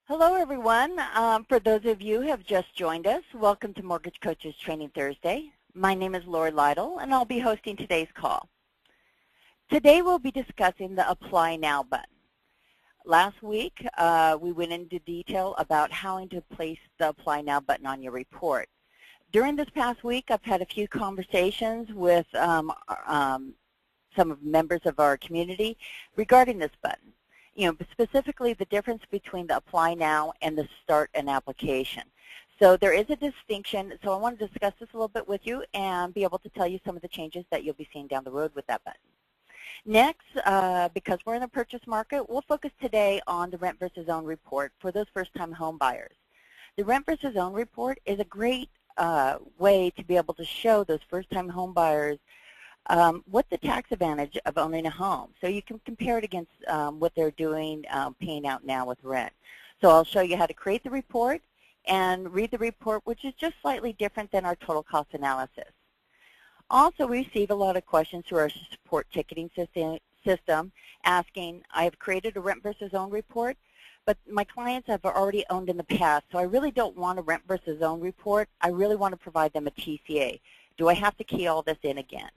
Hello, everyone. For those of you who have just joined us, welcome to Mortgage Coaches Training Thursday. My name is Lori Lytle, and I'll be hosting today's call. Today, we'll be discussing the Apply Now button. Last week, we went into detail about how to place the Apply Now button on your report. During this past week, I've had a few conversations with some of members of our community regarding this button. Specifically the difference between the Apply Now and the Start an Application. So there is a distinction, so I want to discuss this a little bit with you and be able to tell you some of the changes that you'll be seeing down the road with that button. Next, because we're in the purchase market, we'll focus today on the Rent versus Own report for those first-time home buyers. The Rent versus Own report is a great way to be able to show those first-time home buyers what's the tax advantage of owning a home. So you can compare it against what they're doing, paying out now with rent. So I'll show you how to create the report and read the report, which is just slightly different than our total cost analysis. Also, we receive a lot of questions through our support ticketing system asking, I have created a Rent versus Own report, but my clients have already owned in the past, so I really don't want a Rent versus Own report. I really want to provide them a TCA. Do I have to key all this in again?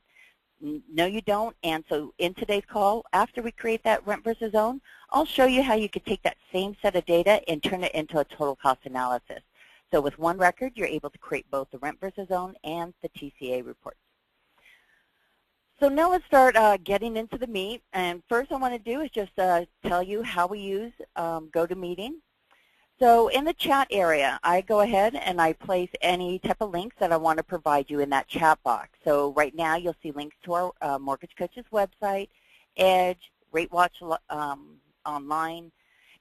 No, you don't. And so in today's call, after we create that Rent versus Own, I'll show you how you could take that same set of data and turn it into a total cost analysis. So with one record, you're able to create both the Rent versus Own and the TCA reports. So now let's start getting into the meat. And first I want to do is just tell you how we use GoToMeeting. So in the chat area, I go ahead and I place any type of links that I want to provide you in that chat box. So right now you'll see links to our Mortgage Coaches website, Edge, RateWatch online,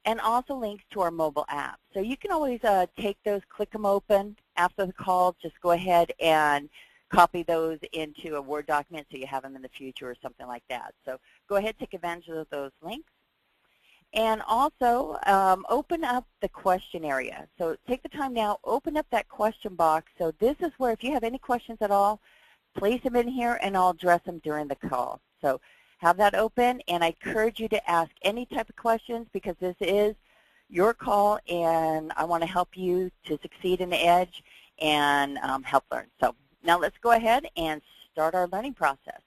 and also links to our mobile app. So you can always take those, click them open after the call, just go ahead and copy those into a Word document so you have them in the future or something like that. So go ahead, take advantage of those links. And also, open up the question area. So take the time now, open up that question box. So this is where if you have any questions at all, place them in here and I'll address them during the call. So have that open, and I encourage you to ask any type of questions because this is your call and I want to help you to succeed in the Edge and help learn. So now let's go ahead and start our learning process.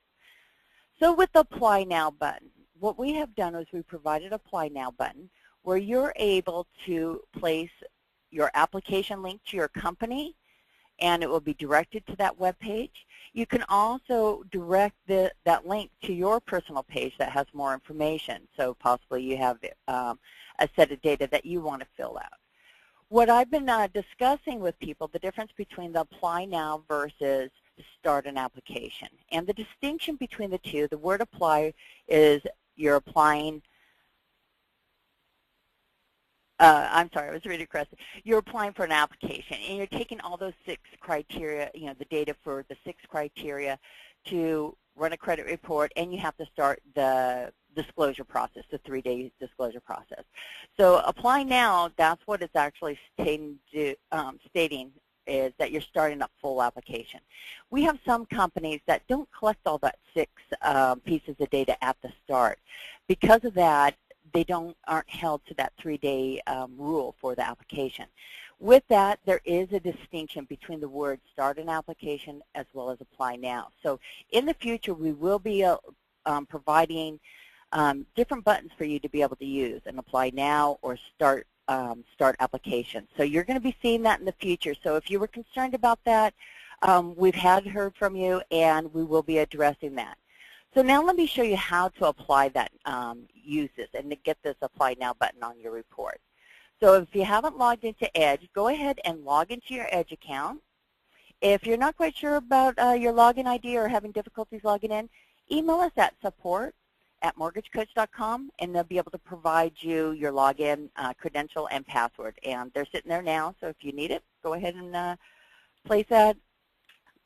So with the Apply Now button, what we have done is we provided Apply Now button where you're able to place your application link to your company and it will be directed to that web page. You can also direct that link to your personal page that has more information. So possibly you have a set of data that you want to fill out. What I've been discussing with people, the difference between the Apply Now versus Start an Application. And the distinction between the two, the word apply is you're applying, I'm sorry, I was reading correctly. You're applying for an application, and you're taking all those 6 criteria, the data for the 6 criteria to run a credit report, and you have to start the disclosure process, the 3-day disclosure process. So Apply Now, that's what it's actually stating is that you're starting a full application. We have some companies that don't collect all that 6 pieces of data at the start. Because of that, they aren't held to that 3-day rule for the application. With that, there is a distinction between the word start an application as well as Apply Now. So in the future, we will be providing different buttons for you to be able to use, an Apply Now or Start application. So you're going to be seeing that in the future. So if you were concerned about that, we've heard from you, and we will be addressing that. So now let me show you how to apply that, use this, and to get this Apply Now button on your report. So if you haven't logged into Edge, go ahead and log into your Edge account. If you're not quite sure about your login ID or having difficulties logging in, email us at support@mortgagecoach.com, and they'll be able to provide you your login credential and password. And they're sitting there now, so if you need it, go ahead and place that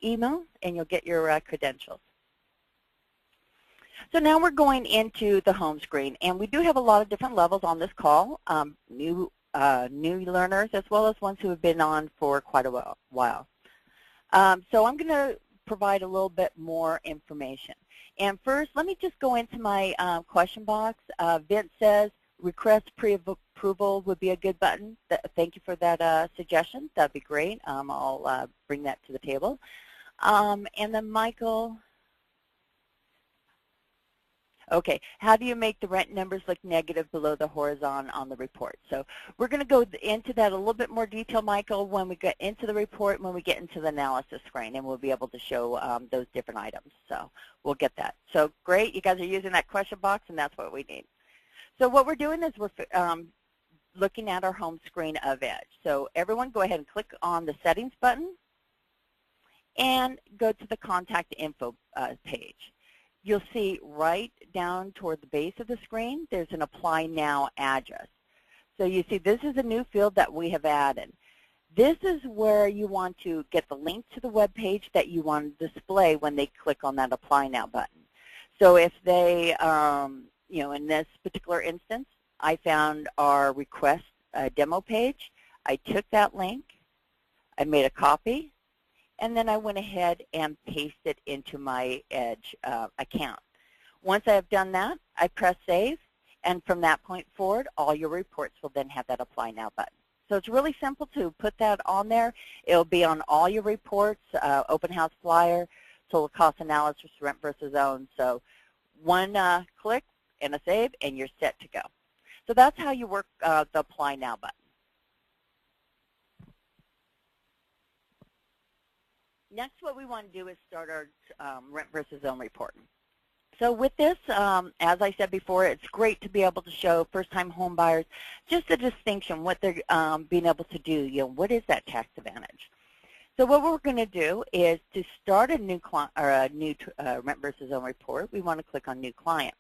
email, and you'll get your credentials. So now we're going into the home screen, and we do have a lot of different levels on this call, new learners as well as ones who have been on for quite a while. So I'm going to provide a little bit more information. And first, let me just go into my question box. Vince says, Request pre-approval would be a good button. Thank you for that suggestion. That'd be great. I'll bring that to the table. And then Michael, okay, how do you make the rent numbers look negative below the horizon on the report? So we're going to go into that a little bit more detail, Michael, when we get into the report, when we get into the analysis screen, and we'll be able to show those different items. So we'll get that. So great, you guys are using that question box, and that's what we need. So what we're doing is we're looking at our home screen of Edge. So everyone go ahead and click on the settings button and go to the contact info page. You'll see right down toward the base of the screen, there's an Apply Now address. So you see this is a new field that we have added. This is where you want to get the link to the web page that you want to display when they click on that Apply Now button. So if they, you know, in this particular instance, I found our request demo page. I took that link, I made a copy, and then I went ahead and pasted it into my Edge account. Once I have done that, I press Save, and from that point forward, all your reports will then have that Apply Now button. So it's really simple to put that on there. It'll be on all your reports, open house flyer, total cost analysis, rent versus own. So one click and a save, and you're set to go. So that's how you work the Apply Now button. Next, what we want to do is start our rent versus own report. So with this, as I said before, it's great to be able to show first-time home buyers just the distinction, what they're being able to do. You know, what is that tax advantage? So what we're going to do is to start a new rent versus own report, we want to click on New Client.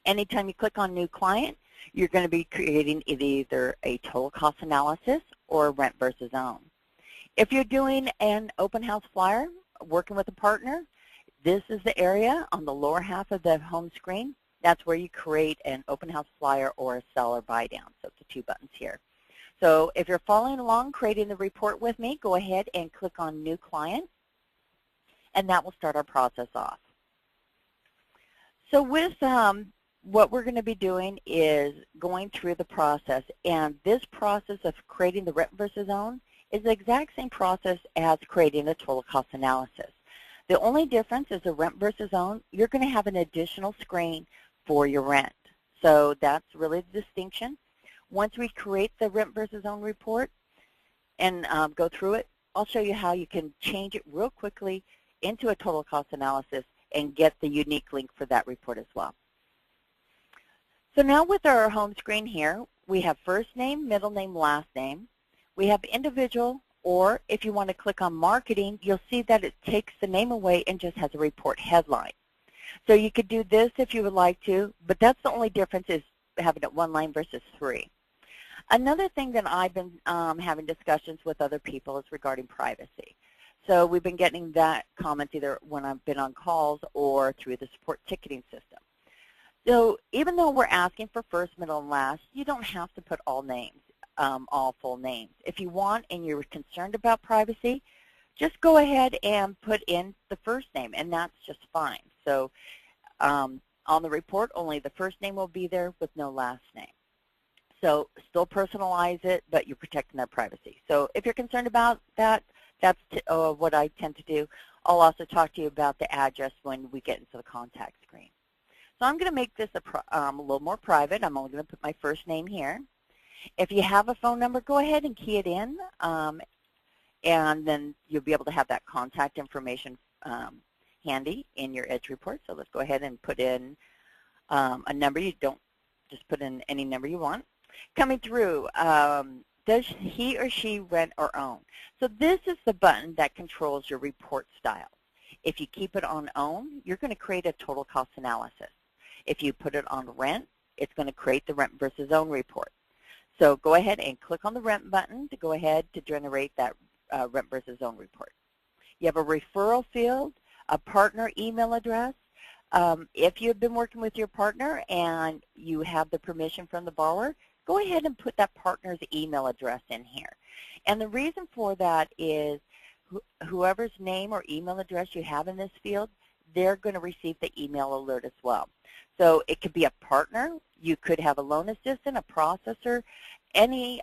Anytime you click on New Client, you're going to be creating either a total cost analysis or rent versus own. If you're doing an open house flyer, working with a partner, this is the area on the lower half of the home screen. That's where you create an open house flyer or a seller buy down. So the two buttons here. So if you're following along, creating the report with me, go ahead and click on New Client, and that will start our process off. So with what we're going to be doing is going through the process, and this process of creating the rent versus own is the exact same process as creating a total cost analysis. The only difference is the rent versus own, you're going to have an additional screen for your rent. So that's really the distinction. Once we create the rent versus own report and go through it, I'll show you how you can change it real quickly into a total cost analysis and get the unique link for that report as well. So now with our home screen here, we have first name, middle name, last name. We have individual, or if you want to click on marketing, you'll see that it takes the name away and just has a report headline. So you could do this if you would like to, but that's the only difference is having it one line versus three. Another thing that I've been having discussions with other people is regarding privacy. So we've been getting that comment either when I've been on calls or through the support ticketing system. So even though we're asking for first, middle, and last, you don't have to put all names. All full names. If you want and you're concerned about privacy, just go ahead and put in the first name, and that's just fine. So on the report, only the first name will be there with no last name. So still personalize it, but you're protecting their privacy. So if you're concerned about that, that's what I tend to do. I'll also talk to you about the address when we get into the contact screen. So I'm going to make this a little more private. I'm only going to put my first name here. If you have a phone number, go ahead and key it in, and then you'll be able to have that contact information handy in your Edge report. So let's go ahead and put in a number. You don't just put in any number you want. Coming through, does he or she rent or own? So this is the button that controls your report style. If you keep it on own, you're going to create a total cost analysis. If you put it on rent, it's going to create the rent versus own report. So go ahead and click on the rent button to go ahead to generate that rent versus own report. You have a referral field, a partner email address. If you've been working with your partner and you have the permission from the borrower, go ahead and put that partner's email address in here. And the reason for that is whoever's name or email address you have in this field, they're going to receive the email alert as well. So it could be a partner. You could have a loan assistant, a processor, any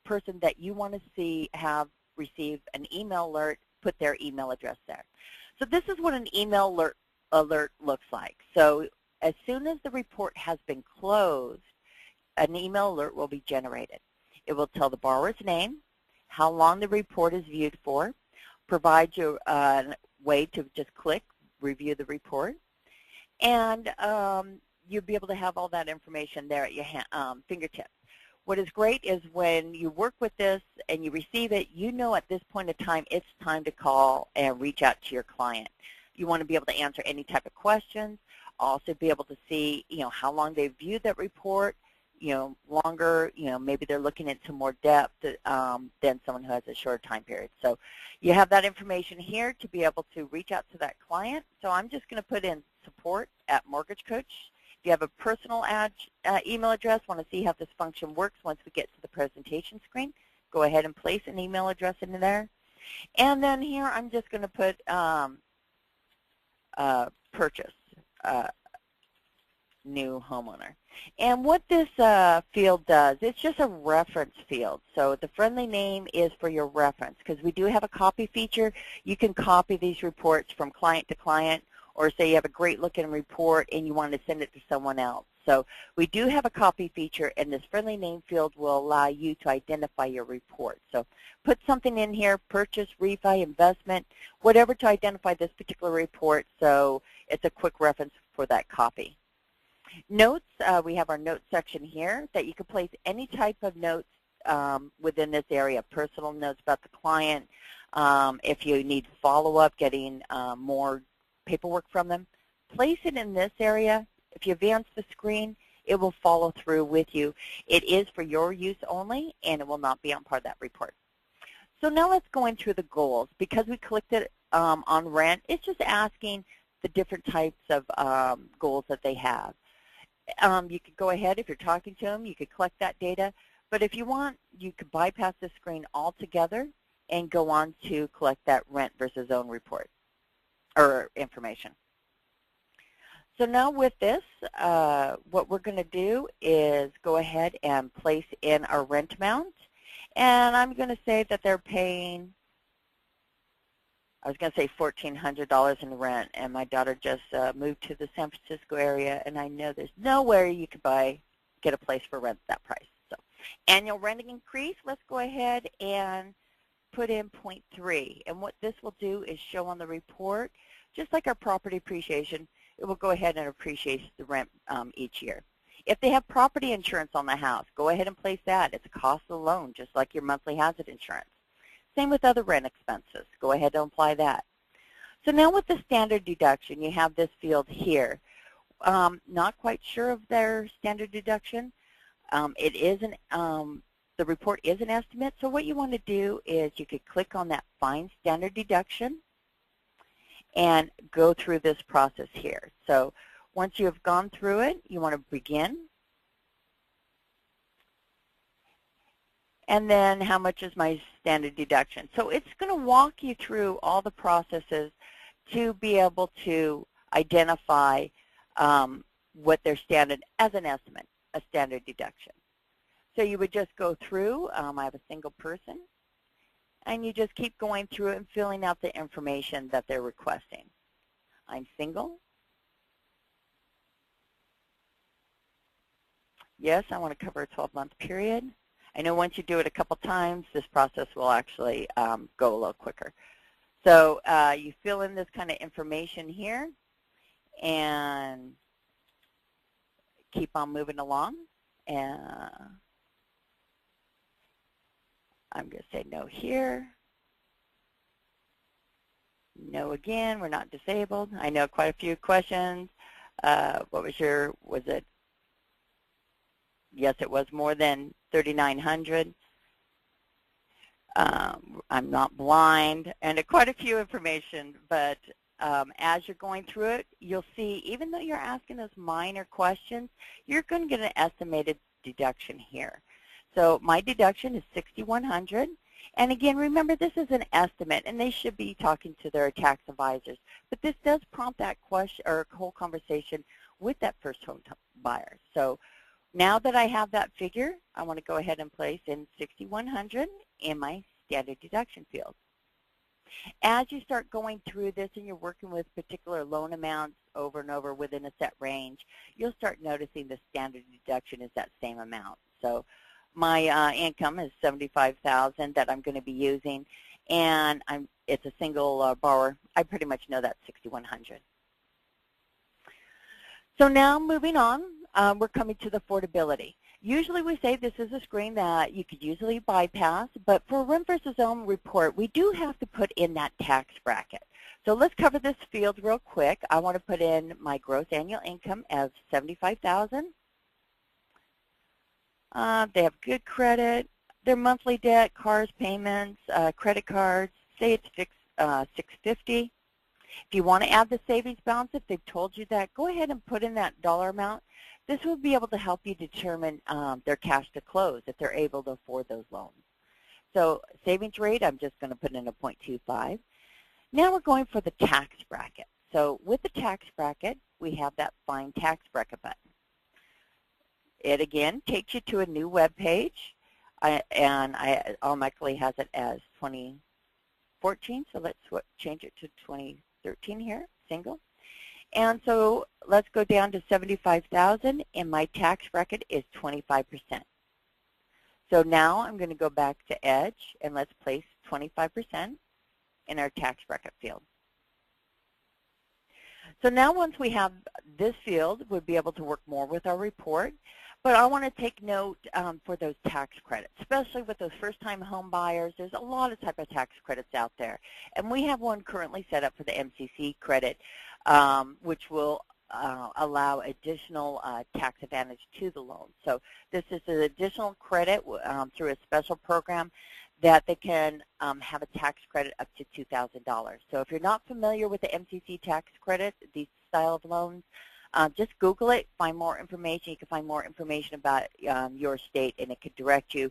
person that you want to see have receive an email alert, put their email address there. So this is what an email alert looks like. So as soon as the report has been closed, an email alert will be generated. It will tell the borrower's name, how long the report is viewed for, provide you a way to just click, review the report, and you'll be able to have all that information there at your fingertips. What is great is when you work with this and you receive it, you know at this point in time it's time to call and reach out to your client. You want to be able to answer any type of questions, also be able to see, how long they've viewed that report, longer, maybe they're looking into more depth than someone who has a shorter time period. So you have that information here to be able to reach out to that client. So I'm just going to put in support@Mortgage Coach. If you have a personal email address, want to see how this function works once we get to the presentation screen, go ahead and place an email address in there. And then here I'm just going to put purchase, new homeowner. And what this field does, it's just a reference field. So the friendly name is for your reference, because we do have a copy feature. You can copy these reports from client to client, or say you have a great looking report and you want to send it to someone else. So we do have a copy feature, and this friendly name field will allow you to identify your report. So put something in here, purchase, refi, investment, whatever to identify this particular report, so it's a quick reference for that copy. Notes, we have our notes section here that you can place any type of notes within this area, personal notes about the client, if you need follow-up, getting more paperwork from them, place it in this area. If you advance the screen, it will follow through with you. It is for your use only, and it will not be on part of that report. So now let's go in through the goals. Because we clicked it on rent, it's just asking the different types of goals that they have. You could go ahead, if you're talking to them, you could collect that data. But if you want, you could bypass the screen altogether and go on to collect that rent versus own report or information. So now with this, what we're going to do is go ahead and place in our rent amount. And I'm going to say that they're paying, I was going to say $1,400 in rent, and my daughter just moved to the San Francisco area, and I know there's nowhere you could get a place for rent that price. So annual rent increase, let's go ahead and put in 0.3. And what this will do is show on the report, just like our property appreciation, it will go ahead and appreciate the rent each year. If they have property insurance on the house, go ahead and place that. It's a cost of the loan, just like your monthly hazard insurance. Same with other rent expenses. Go ahead and apply that. So now with the standard deduction, you have this field here. Not quite sure of their standard deduction. It is the report is an estimate, so what you want to do is you could click on that Find Standard Deduction and go through this process here. So once you have gone through it, you want to begin. And then how much is my standard deduction? So it's going to walk you through all the processes to be able to identify what their standard, as an estimate, a standard deduction. So you would just go through, I have a single person, and you just keep going through it and filling out the information that they're requesting. I'm single. Yes, I want to cover a 12-month period. I know once you do it a couple times, this process will actually go a little quicker. So you fill in this kind of information here and keep on moving along. I'm going to say no here. No again, we're not disabled. I know quite a few questions. What was it? Yes, it was more than 3,900. I'm not blind, and quite a few information, but as you're going through it, you'll see, even though you're asking those minor questions, you're going to get an estimated deduction here. So my deduction is $6,100, And again, remember this is an estimate, and they should be talking to their tax advisors. But this does prompt that question or whole conversation with that first home buyer. So now that I have that figure, I want to go ahead and place in $6,100 in my standard deduction field. As you start going through this and you're working with particular loan amounts over and over within a set range, you'll start noticing the standard deduction is that same amount. So my income is $75,000 that I'm going to be using, and it's a single borrower. I pretty much know that's $6,100. So now moving on, we're coming to the affordability. Usually we say this is a screen that you could usually bypass, but for a rent versus own report, we do have to put in that tax bracket. So let's cover this field real quick. I want to put in my gross annual income as $75,000. They have good credit, their monthly debt, cars payments, credit cards, say it's $650. If you want to add the savings balance, if they've told you that, go ahead and put in that dollar amount. This will be able to help you determine their cash to close if they're able to afford those loans. So savings rate, I'm just going to put in a 0.25. Now we're going for the tax bracket. So with the tax bracket, we have that Find Tax Bracket button. It again takes you to a new web page, and I automatically has it as 2014. So let's change it to 2013 here, single. And so let's go down to $75,000, and my tax bracket is 25%. So now I'm going to go back to Edge, and let's place 25% in our tax bracket field. So now once we have this field, we'll be able to work more with our report. But I want to take note for those tax credits, especially with those first-time home buyers. There's a lot of type of tax credits out there. And we have one currently set up for the MCC credit, which will allow additional tax advantage to the loan. So this is an additional credit through a special program that they can have a tax credit up to $2,000. So if you're not familiar with the MCC tax credit, these style of loans, just Google it, find more information. You can find more information about your state, and it could direct you,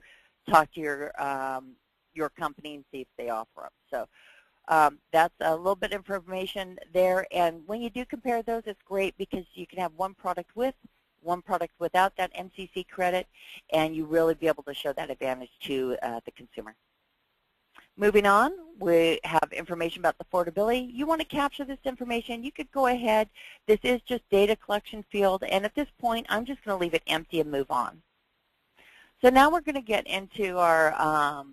talk to your company and see if they offer them. So that's a little bit of information there. And when you do compare those, it's great because you can have one product with, one product without that MCC credit, and you really be able to show that advantage to the consumer. Moving on, we have information about the affordability. You want to capture this information, you could go ahead. This is just data collection field, and at this point, I'm just going to leave it empty and move on. So now we're going to get into our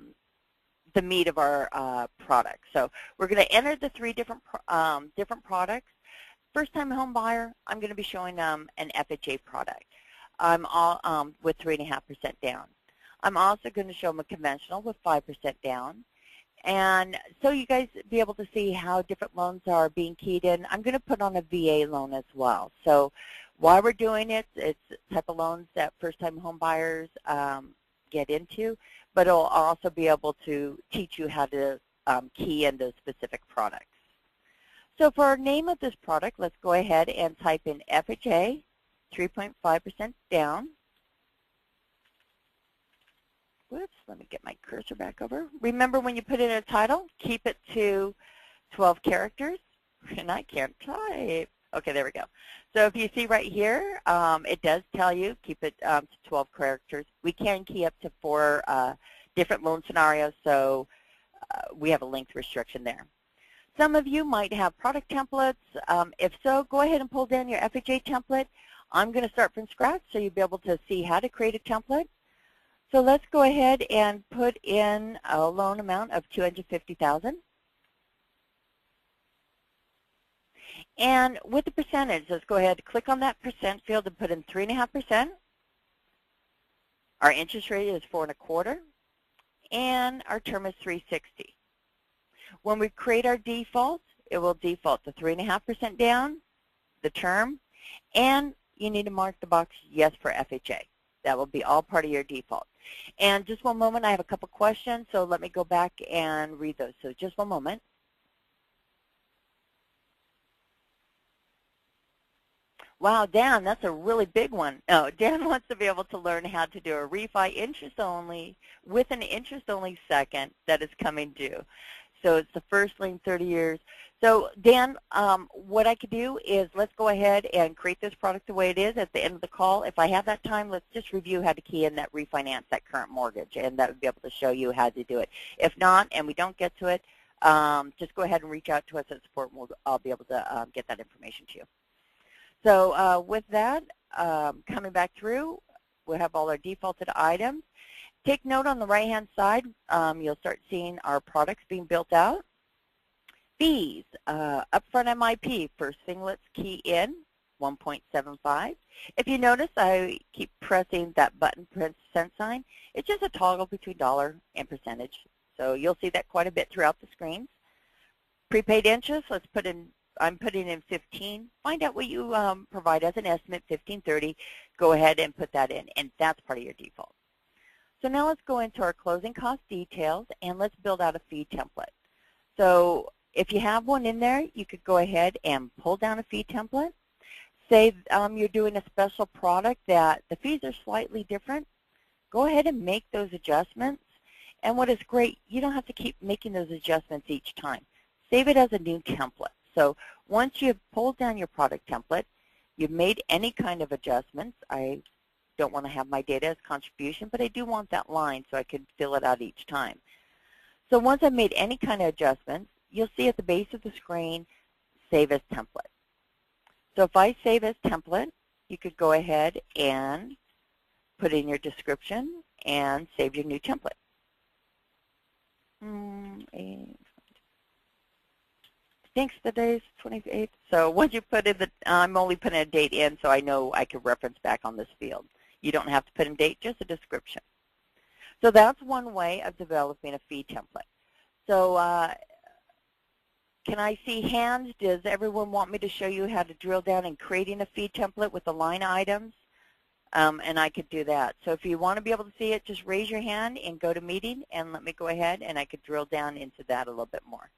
the meat of our product. So we're going to enter the three different products. First-time home buyer, I'm going to be showing them an FHA product. I'm all with 3.5% down. I'm also going to show them a conventional with 5% down. And so you guys be able to see how different loans are being keyed in. I'm going to put on a VA loan as well. So while we're doing it, it's the type of loans that first-time home buyers get into, but it'll also be able to teach you how to key in those specific products. So for our name of this product, let's go ahead and type in FHA, 3.5% down. Whoops, let me get my cursor back over. Remember when you put in a title, keep it to 12 characters. And I can't type. Okay, there we go. So if you see right here, it does tell you keep it to 12 characters. We can key up to 4 different loan scenarios, so we have a length restriction there. Some of you might have product templates. If so, go ahead and pull down your FHA template. I'm going to start from scratch so you'll be able to see how to create a template. So let's go ahead and put in a loan amount of $250,000. And with the percentage, let's go ahead and click on that percent field and put in 3.5%. Our interest rate is 4.25%, and our term is 360. When we create our default, it will default to 3.5% down, the term, and you need to mark the box yes for FHA. That will be all part of your default. And just one moment, I have a couple questions, so let me go back and read those. So just one moment. Wow, Dan, that's a really big one. No, Dan wants to be able to learn how to do a refi interest only with an interest only second that is coming due. So it's the first lien 30 years. So Dan, what I could do is let's go ahead and create this product the way it is at the end of the call. If I have that time, let's just review how to key in that refinance, that current mortgage, and that would be able to show you how to do it. If not, and we don't get to it, just go ahead and reach out to us at support, and I'll be able to get that information to you. So with that, coming back through, we'll have all our defaulted items. Take note on the right-hand side, you'll start seeing our products being built out. Fees, upfront MIP, first thing let's key in, 1.75. If you notice, I keep pressing that button percent sign. It's just a toggle between dollar and percentage. So you'll see that quite a bit throughout the screens. Prepaid interest, let's put in, I'm putting in 15. Find out what you provide as an estimate, 1530. Go ahead and put that in, and that's part of your default. So now let's go into our closing cost details, and let's build out a fee template. So if you have one in there, you could go ahead and pull down a fee template. Say you're doing a special product that the fees are slightly different. Go ahead and make those adjustments. And what is great, you don't have to keep making those adjustments each time. Save it as a new template. So once you've pulled down your product template, you've made any kind of adjustments. I don't want to have my data as contribution, but I do want that line so I can fill it out each time. So once I've made any kind of adjustments, you'll see at the base of the screen, Save as Template. So if I save as template, you could go ahead and put in your description and save your new template. Thanks, the day's 28th. So once you put in the, I'm only putting a date in so I know I can reference back on this field. You don't have to put in date, just a description. So that's one way of developing a fee template. So can I see hands? Does everyone want me to show you how to drill down in creating a fee template with the line items? And I could do that. So if you want to be able to see it, just raise your hand and go to meeting, and let me go ahead and I could drill down into that a little bit more.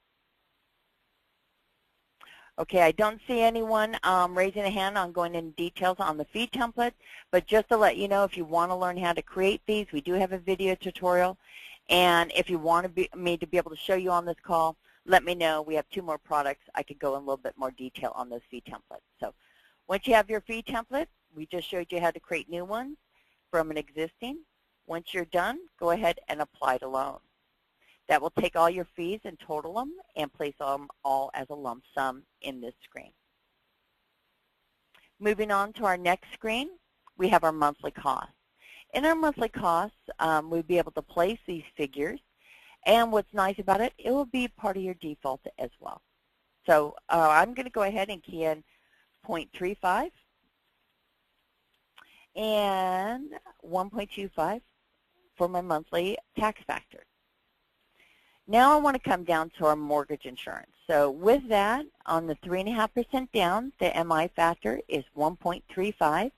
Okay, I don't see anyone raising a hand on going into details on the fee template, but just to let you know, if you want to learn how to create these, we do have a video tutorial. And if you want me to be able to show you on this call, let me know. We have 2 more products. I could go in a little bit more detail on those fee templates. So once you have your fee template, we just showed you how to create new ones from an existing. Once you're done, go ahead and apply to loan. That will take all your fees and total them and place them all as a lump sum in this screen. Moving on to our next screen, we have our monthly costs. In our monthly costs, we'll be able to place these figures, and what's nice about it, it will be part of your default as well. So I'm going to go ahead and key in 0.35 and 1.25 for my monthly tax factor. Now I want to come down to our mortgage insurance. So with that, on the 3.5% down, the MI factor is 1.35.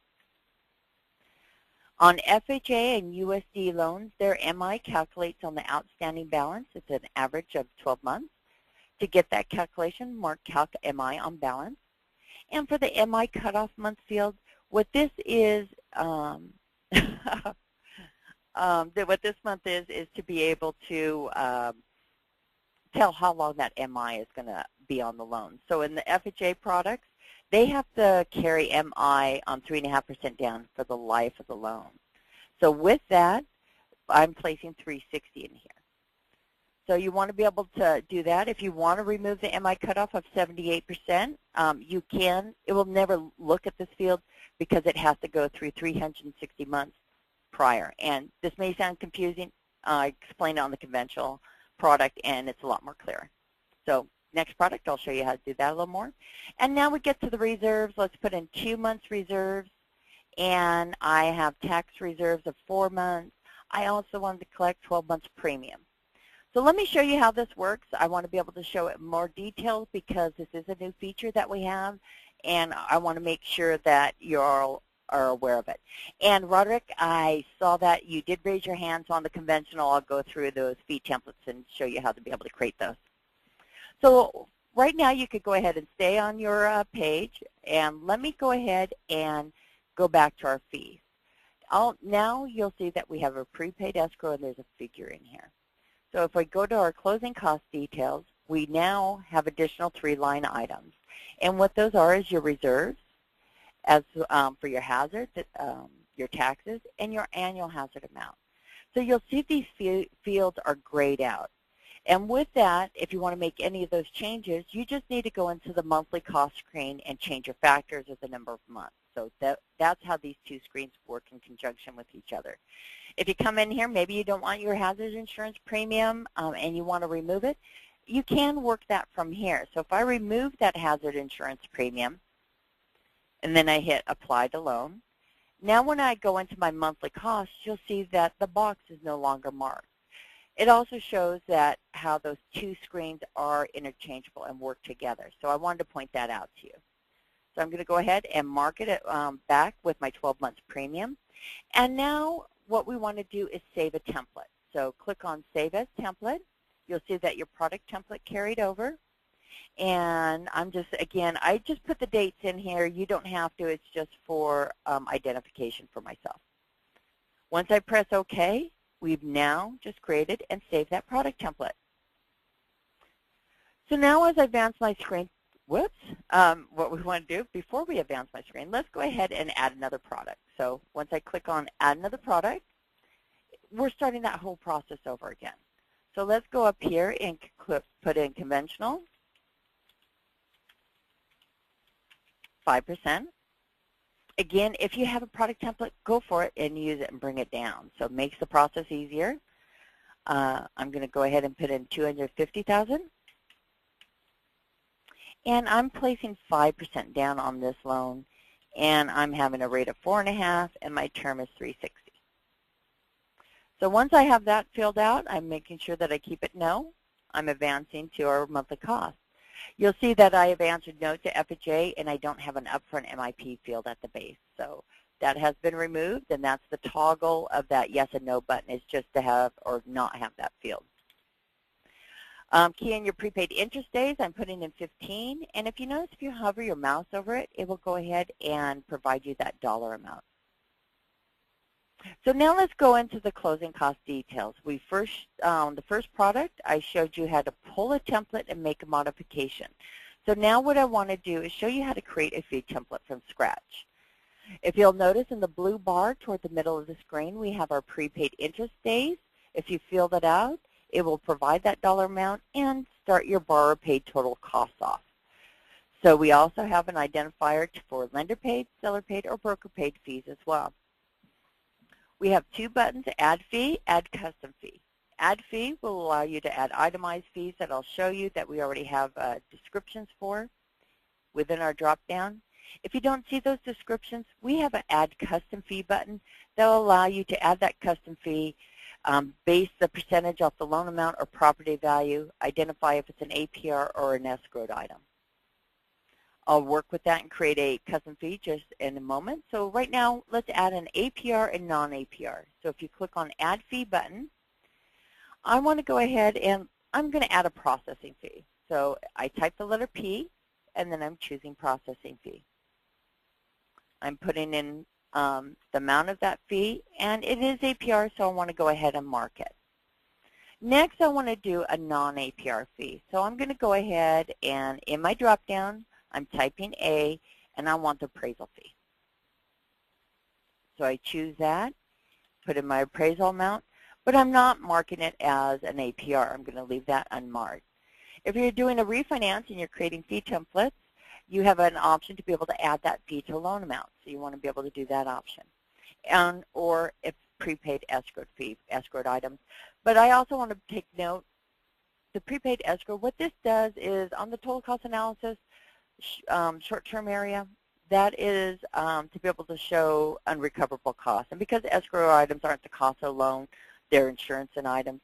On FHA and USD loans, their MI calculates on the outstanding balance. It's an average of 12 months. To get that calculation, mark Calc MI on balance. And for the MI cutoff month field, what this is, what this month is to be able to tell how long that MI is going to be on the loan. So in the FHA products, they have to carry MI on 3.5% down for the life of the loan. So with that, I'm placing 360 in here. So you want to be able to do that. If you want to remove the MI cutoff of 78%, you can. It will never look at this field because it has to go through 360 months prior. And this may sound confusing. I explained it on the conventional product, and it's a lot more clear. So next product, I'll show you how to do that a little more. And now we get to the reserves. Let's put in 2 months reserves, and I have tax reserves of 4 months. I also wanted to collect 12 months premium. So let me show you how this works. I want to be able to show it in more details because this is a new feature that we have, and I want to make sure that you all are aware of it. And Roderick, I saw that you did raise your hands on the conventional. I'll go through those fee templates and show you how to be able to create those. So right now you could go ahead and stay on your page, and let me go ahead and go back to our fees. Now you'll see that we have a prepaid escrow and there's a figure in here. So if we go to our closing cost details, we now have additional 3 line items. And what those are is your reserves as for your hazard, your taxes, and your annual hazard amount. So you'll see these fields are grayed out. And with that, if you want to make any of those changes, you just need to go into the monthly cost screen and change your factors or the number of months. So that's how these 2 screens work in conjunction with each other. If you come in here, maybe you don't want your hazard insurance premium and you want to remove it, you can work that from here. So if I remove that hazard insurance premium and then I hit apply to loan, now when I go into my monthly costs, you'll see that the box is no longer marked. It also shows that how those 2 screens are interchangeable and work together. So I wanted to point that out to you. So I'm going to go ahead and mark it back with my 12 months premium. And now what we want to do is save a template. So click on Save As Template. You'll see that your product template carried over. And I'm just, again, I just put the dates in here. You don't have to. It's just for identification for myself. Once I press OK, we've now just created and saved that product template. So now as I advance my screen, what we want to do before we advance my screen, let's go ahead and add another product. So once I click on Add Another Product, we're starting that whole process over again. So let's go up here and put in conventional, 5%. Again, if you have a product template, go for it and use it and bring it down. So it makes the process easier. I'm going to go ahead and put in $250,000. And I'm placing 5% down on this loan, and I'm having a rate of 4.5, and my term is 360. So once I have that filled out, I'm making sure that I keep it no. I'm advancing to our monthly cost. You'll see that I have answered no to FHA, and I don't have an upfront MIP field at the base. So that has been removed, and that's the toggle of that yes and no button, is just to have or not have that field. Key in your prepaid interest days, I'm putting in 15, and if you notice, if you hover your mouse over it, it will go ahead and provide you that dollar amount. So now let's go into the closing cost details. The first product, I showed you how to pull a template and make a modification. So now what I want to do is show you how to create a fee template from scratch. If you'll notice in the blue bar toward the middle of the screen, we have our prepaid interest days. If you fill that out, it will provide that dollar amount and start your borrower paid total costs off. So we also have an identifier for lender paid, seller paid, or broker paid fees as well. We have 2 buttons, Add Fee, Add Custom Fee. Add Fee will allow you to add itemized fees that I'll show you that we already have descriptions for within our drop-down. If you don't see those descriptions, we have an Add Custom Fee button that will allow you to add that custom fee, base the percentage off the loan amount or property value, identify if it's an APR or an escrowed item. I'll work with that and create a custom fee just in a moment. So right now, let's add an APR and non-APR. So if you click on Add Fee button, I want to go ahead and I'm going to add a processing fee. So I type the letter P, and then I'm choosing processing fee. I'm putting in the amount of that fee, and it is APR, so I want to go ahead and mark it. Next, I want to do a non-APR fee. So I'm going to go ahead and in my drop-down, I'm typing A, and I want the appraisal fee. So I choose that, put in my appraisal amount, but I'm not marking it as an APR. I'm going to leave that unmarked. If you're doing a refinance and you're creating fee templates, you have an option to be able to add that fee to loan amount. So you want to be able to do that option. Or if prepaid escrowed fee, escrowed items. But I also want to take note, the prepaid escrow, what this does is on the total cost analysis, short-term area, that is to be able to show unrecoverable costs. And because escrow items aren't the cost of the loan, they're insurance and items,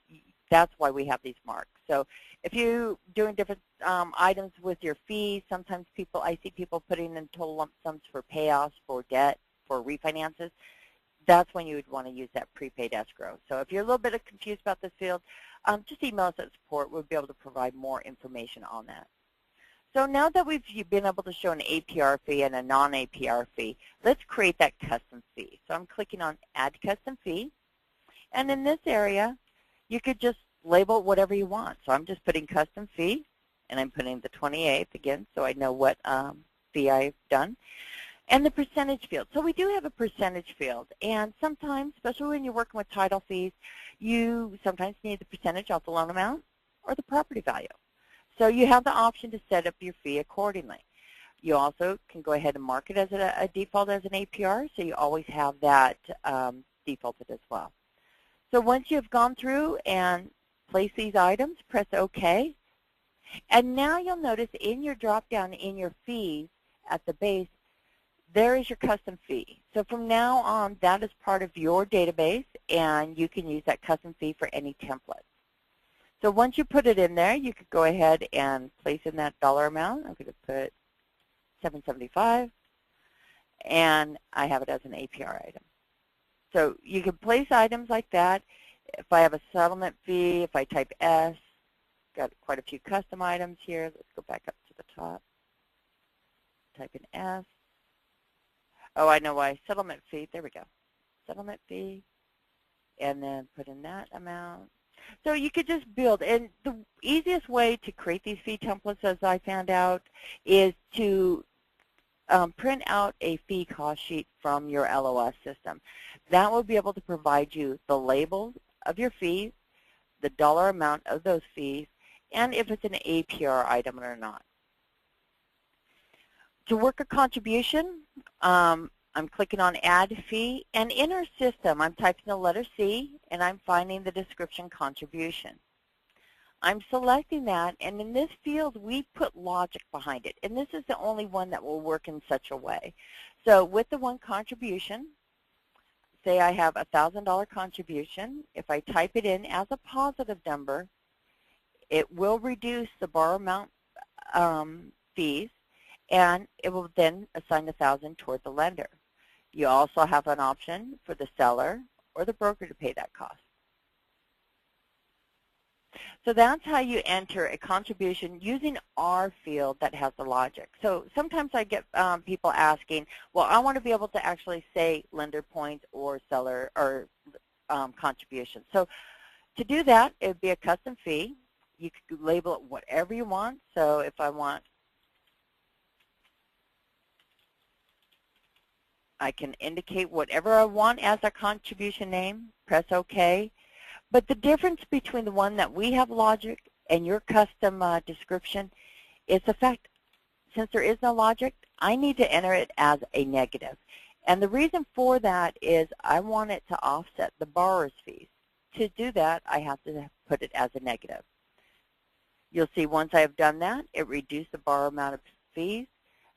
that's why we have these marks. So if you're doing different items with your fees, sometimes I see people putting in total lump sums for payoffs, for debt, for refinances. That's when you would want to use that prepaid escrow. So if you're a little bit confused about this field, just email us at support. We'll be able to provide more information on that. So now that you've been able to show an APR fee and a non-APR fee, let's create that custom fee. So I'm clicking on Add Custom Fee. And in this area, you could just label it whatever you want. So I'm just putting Custom Fee, and I'm putting the 28th again so I know what fee I've done. And the percentage field. So we do have a percentage field. And sometimes, especially when you're working with title fees, you sometimes need the percentage off the loan amount or the property value. So you have the option to set up your fee accordingly. You also can go ahead and mark it as a default as an APR, so you always have that defaulted as well. So once you've gone through and placed these items, press OK. And now you'll notice in your drop-down in your fees at the base, there is your custom fee. So from now on, that is part of your database, and you can use that custom fee for any template. So once you put it in there, you could go ahead and place in that dollar amount. I'm going to put $775, and I have it as an APR item. So you can place items like that. If I have a settlement fee, if I type S, got quite a few custom items here. Let's go back up to the top. Type in S. Oh, I know why. Settlement fee. There we go. Settlement fee. And then put in that amount. So you could just build. And the easiest way to create these fee templates, as I found out, is to print out a fee cost sheet from your LOS system. That will be able to provide you the labels of your fees, the dollar amount of those fees, and if it's an APR item or not. To work a contribution, I'm clicking on Add Fee, and in our system, I'm typing the letter C, and I'm finding the description contribution. I'm selecting that, and in this field, we put logic behind it, and this is the only one that will work in such a way. So with the one contribution, say I have a $1,000 contribution. If I type it in as a positive number, it will reduce the borrow amount fees, and it will then assign $1,000 toward the lender. You also have an option for the seller or the broker to pay that cost. So that's how you enter a contribution using our field that has the logic. So sometimes I get people asking, well, I want to be able to actually say lender points or seller or contribution. So to do that, it would be a custom fee. You could label it whatever you want. So if I want, I can indicate whatever I want as a contribution name, press OK. But the difference between the one that we have logic and your custom description is the fact, since there is no logic, I need to enter it as a negative. And the reason for that is I want it to offset the borrower's fees. To do that, I have to put it as a negative. You'll see once I have done that, it reduced the borrower amount of fees,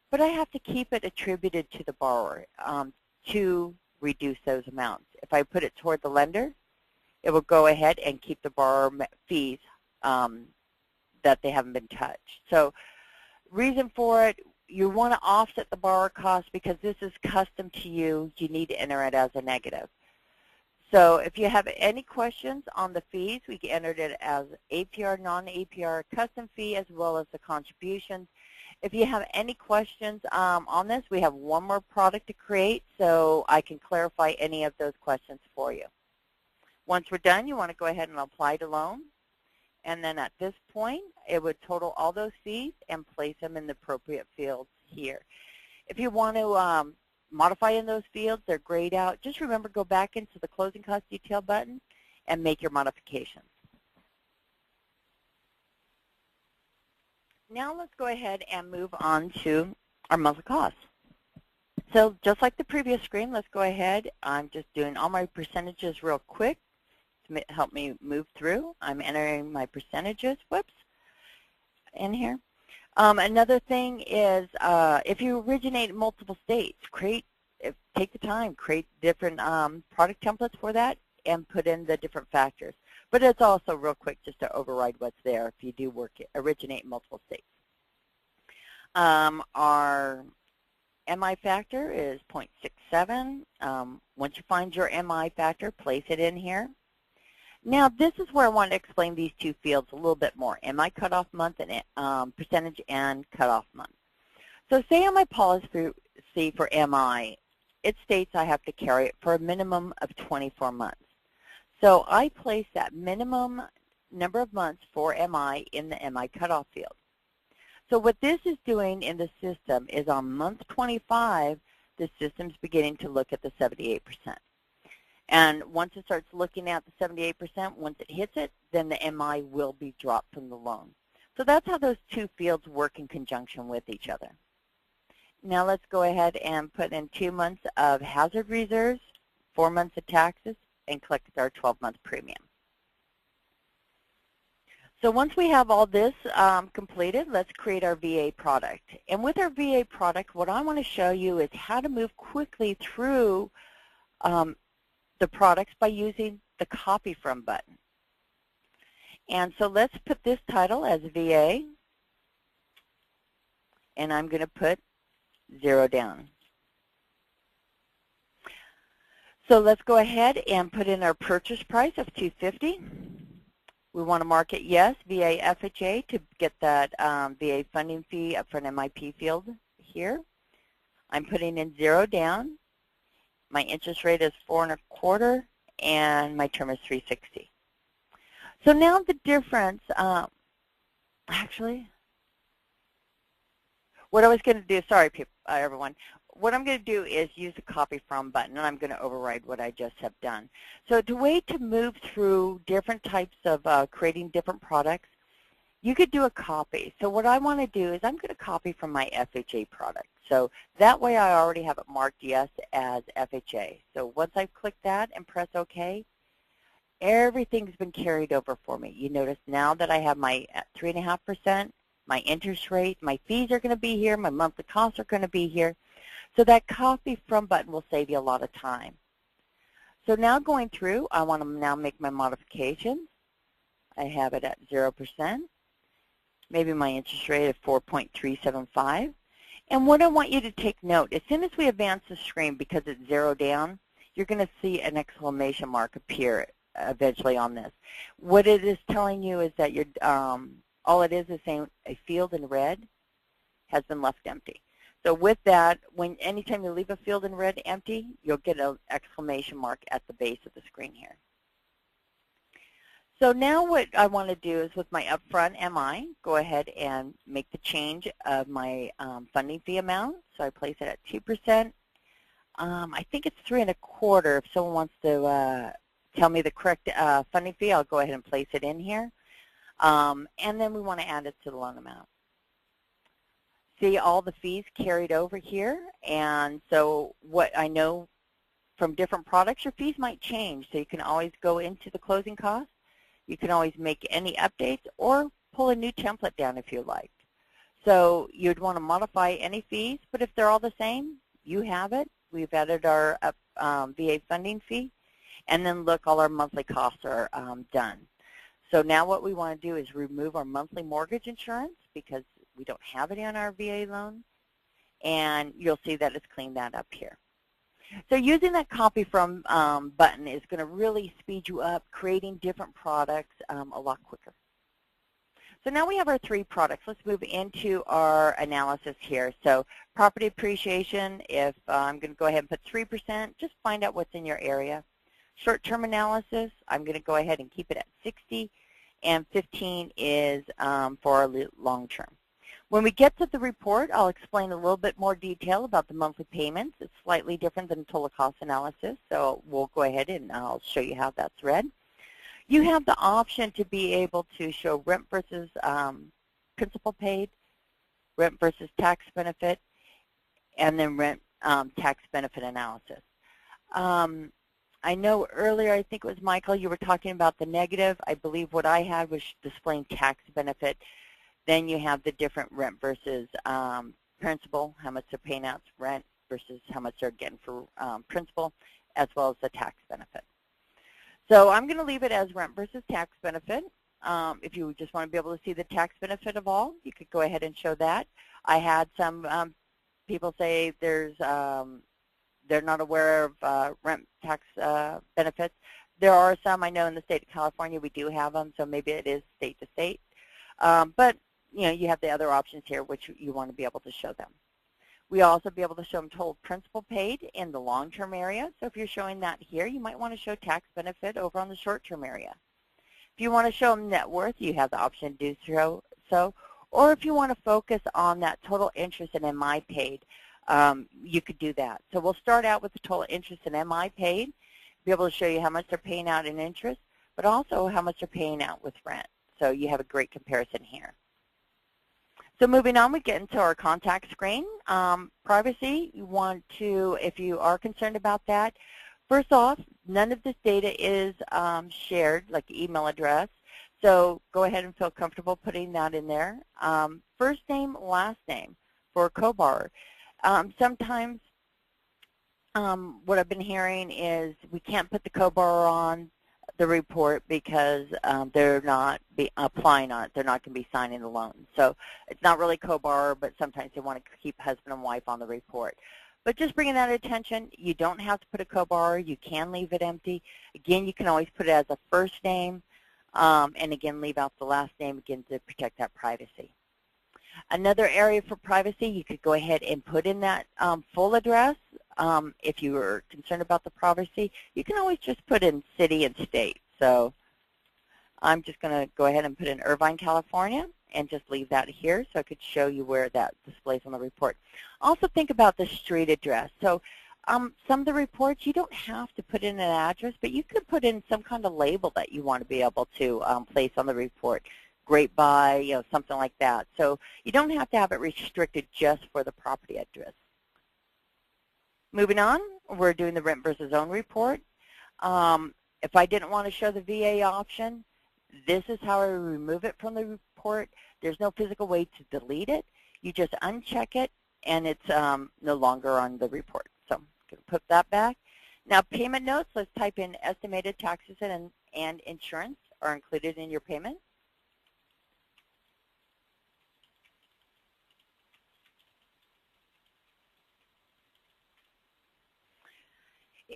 but I have to keep it attributed to the borrower to reduce those amounts. If I put it toward the lender, it will go ahead and keep the borrower fees that they haven't been touched. So reason for it, you want to offset the borrower cost because this is custom to you. You need to enter it as a negative. So if you have any questions on the fees, we entered it as APR, non-APR, custom fee, as well as the contributions. If you have any questions on this, we have one more product to create, so I can clarify any of those questions for you. Once we're done, you want to go ahead and apply to loan. And then at this point, it would total all those fees and place them in the appropriate fields here. If you want to modify in those fields, they're grayed out. Just remember, go back into the closing cost detail button and make your modifications. Now let's go ahead and move on to our monthly costs. So just like the previous screen, let's go ahead. I'm just doing all my percentages real quick to help me move through. I'm entering my percentages, whoops, in here. Another thing is if you originate in multiple states, take the time, create different product templates for that and put in the different factors. But it's also real quick just to override what's there if you do originate in multiple states. Our MI factor is 0.67. Once you find your MI factor, place it in here. Now, this is where I want to explain these two fields a little bit more, MI cutoff month and percentage and cutoff month. So say on my policy for MI, it states I have to carry it for a minimum of 24 months. So I place that minimum number of months for MI in the MI cutoff field. So what this is doing in the system is on month 25, the system's beginning to look at the 78%. And once it starts looking at the 78%, once it hits it, then the MI will be dropped from the loan. So that's how those two fields work in conjunction with each other. Now let's go ahead and put in 2 months of hazard reserves, 4 months of taxes, and collect our 12-month premium. So once we have all this completed, let's create our VA product. And with our VA product, what I want to show you is how to move quickly through the products by using the Copy From button. And so let's put this title as VA, and I'm going to put 0 down. So let's go ahead and put in our purchase price of $250. We want to mark it yes, VA FHA, to get that VA funding fee up for an MIP field here. I'm putting in 0 down. My interest rate is 4 1/4, and my term is 360. So now the difference, actually, what I was going to do, sorry everyone, what I'm going to do is use the Copy From button, and I'm going to override what I just have done. So the way to move through different types of creating different products, you could do a copy. So what I want to do is I'm going to copy from my FHA product. So that way I already have it marked yes as FHA. So once I click that and press OK, everything's been carried over for me. You notice now that I have my 3.5%, my interest rate, my fees are going to be here, my monthly costs are going to be here. So that Copy From button will save you a lot of time. So now going through, I want to now make my modifications. I have it at 0%, maybe my interest rate of 4.375. And what I want you to take note, as soon as we advance the screen, because it's 0 down, you're going to see an exclamation mark appear eventually on this. What it is telling you is that you're, all it is saying a field in red has been left empty. So with that, anytime you leave a field in red empty, you'll get an exclamation mark at the base of the screen here. So now what I want to do is with my upfront MI, go ahead and make the change of my funding fee amount. So I place it at 2%. I think it's 3 1/4. If someone wants to tell me the correct funding fee, I'll go ahead and place it in here. And then we want to add it to the loan amount. See all the fees carried over here, and so what I know from different products, your fees might change, so you can always go into the closing costs. You can always make any updates or pull a new template down if you like. So you'd want to modify any fees, but if they're all the same, you have it. We've added our VA funding fee, and then look, all our monthly costs are done. So now what we want to do is remove our monthly mortgage insurance because we don't have it on our VA loan, and you'll see that it's cleaned that up here. So using that Copy From button is going to really speed you up creating different products a lot quicker. So now we have our 3 products. Let's move into our analysis here. So property appreciation, if I'm going to go ahead and put 3%, just find out what's in your area. Short-term analysis, I'm going to go ahead and keep it at 60, and 15 is for our long-term. When we get to the report, I'll explain a little bit more detail about the monthly payments. It's slightly different than total cost analysis, so we'll go ahead and I'll show you how that's read. You have the option to be able to show rent versus principal paid, rent versus tax benefit, and then rent tax benefit analysis. I know earlier, I think it was Michael, you were talking about the negative. I believe what I had was displaying tax benefit. Then you have the different rent versus principal, how much they're paying out rent versus how much they're getting for principal, as well as the tax benefit. So I'm going to leave it as rent versus tax benefit. If you just want to be able to see the tax benefit of all, you could go ahead and show that. I had some people say they're not aware of rent tax benefits. There are some, I know in the state of California we do have them, so maybe it is state to state. But you have the other options here which you want to be able to show them. We also be able to show them total principal paid in the long-term area. So if you're showing that here, you might want to show tax benefit over on the short-term area. If you want to show them net worth, you have the option to do so. Or if you want to focus on that total interest in MI paid, you could do that. So we'll start out with the total interest in MI paid, be able to show you how much they're paying out in interest, but also how much they're paying out with rent. So you have a great comparison here. So moving on, we get into our contact screen. Privacy, you want to, if you are concerned about that, first off, none of this data is shared, like email address. So go ahead and feel comfortable putting that in there. First name, last name for a co-borrower. Sometimes what I've been hearing is we can't put the co-borrower on the report because they're not applying on it. They're not going to be signing the loan. So it's not really co-borrower, but sometimes they want to keep husband and wife on the report. But just bringing that attention, you don't have to put a co-borrower. You can leave it empty. Again, you can always put it as a first name, and again, leave out the last name, again, to protect that privacy. Another area for privacy, you could go ahead and put in that full address. If you were concerned about the privacy, you can always just put in city and state. So I'm just going to go ahead and put in Irvine, California, and just leave that here so I could show you where that displays on the report. Also think about the street address. So some of the reports, you don't have to put in an address, but you could put in some kind of label that you want to be able to place on the report. Great buy, something like that. So you don't have to have it restricted just for the property address. Moving on, we're doing the rent versus own report. If I didn't want to show the VA option, this is how I remove it from the report. There's no physical way to delete it. You just uncheck it, and it's no longer on the report. So I'm going to put that back. Now, payment notes, let's type in estimated taxes and insurance are included in your payment.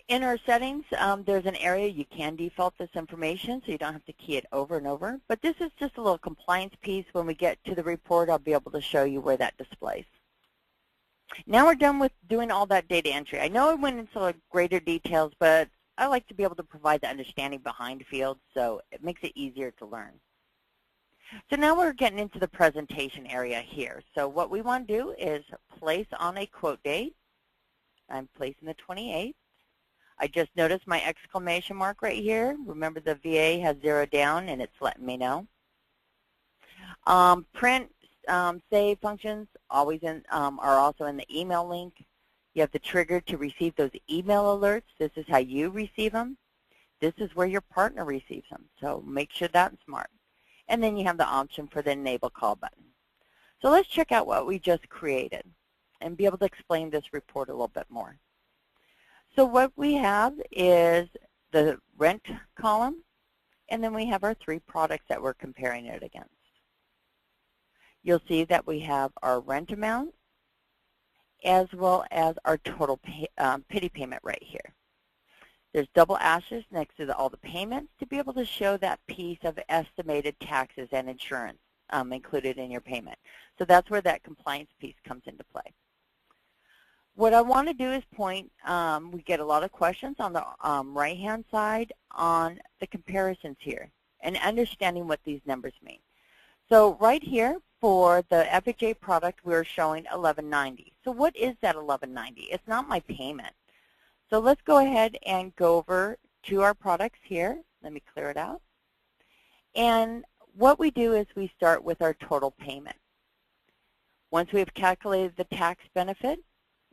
In our settings, there's an area you can default this information, so you don't have to key it over and over. But this is just a little compliance piece. When we get to the report, I'll be able to show you where that displays. Now we're done with doing all that data entry. I know I went into greater details, but I like to be able to provide the understanding behind fields, so it makes it easier to learn. So now we're getting into the presentation area here. So what we want to do is place on a quote date. I'm placing the 28th. I just noticed my exclamation mark right here. Remember, the VA has zeroed down, and it's letting me know. Print, save functions always are also in the email link. You have the trigger to receive those email alerts. This is how you receive them. This is where your partner receives them. So make sure that's smart. And then you have the option for the enable call button. So let's check out what we just created and be able to explain this report a little bit more. So what we have is the rent column, and then we have our three products that we're comparing it against. You'll see that we have our rent amount as well as our total pity payment right here. There's double ashes next to all the payments to be able to show that piece of estimated taxes and insurance included in your payment. So that's where that compliance piece comes into play. What I want to do is point, we get a lot of questions on the right-hand side on the comparisons here and understanding what these numbers mean. So right here for the FHA product, we're showing $1,190. So what is that $1,190? It's not my payment. So let's go ahead and go over to our products here. Let me clear it out. And what we do is we start with our total payment. Once we've calculated the tax benefit,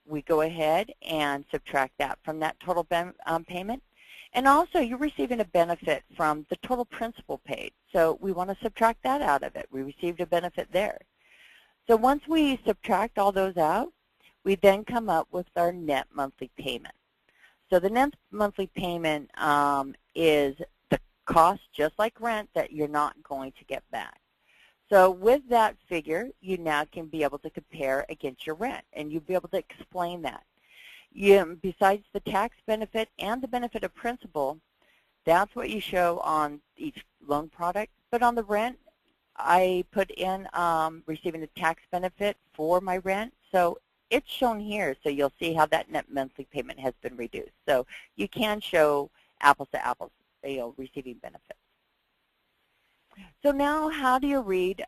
we go ahead and subtract that from that total payment. And also, you're receiving a benefit from the total principal paid. So we want to subtract that out of it. We received a benefit there. So once we subtract all those out, we then come up with our net monthly payment. So the net monthly payment is the cost, just like rent, that you're not going to get back. So with that figure, you now can be able to compare against your rent, and you'll be able to explain that. Besides the tax benefit and the benefit of principal, That's what you show on each loan product. But on the rent, I put in receiving the tax benefit for my rent. So it's shown here, so you'll see how that net monthly payment has been reduced. So you can show apples to apples, receiving benefits. So now how do you read,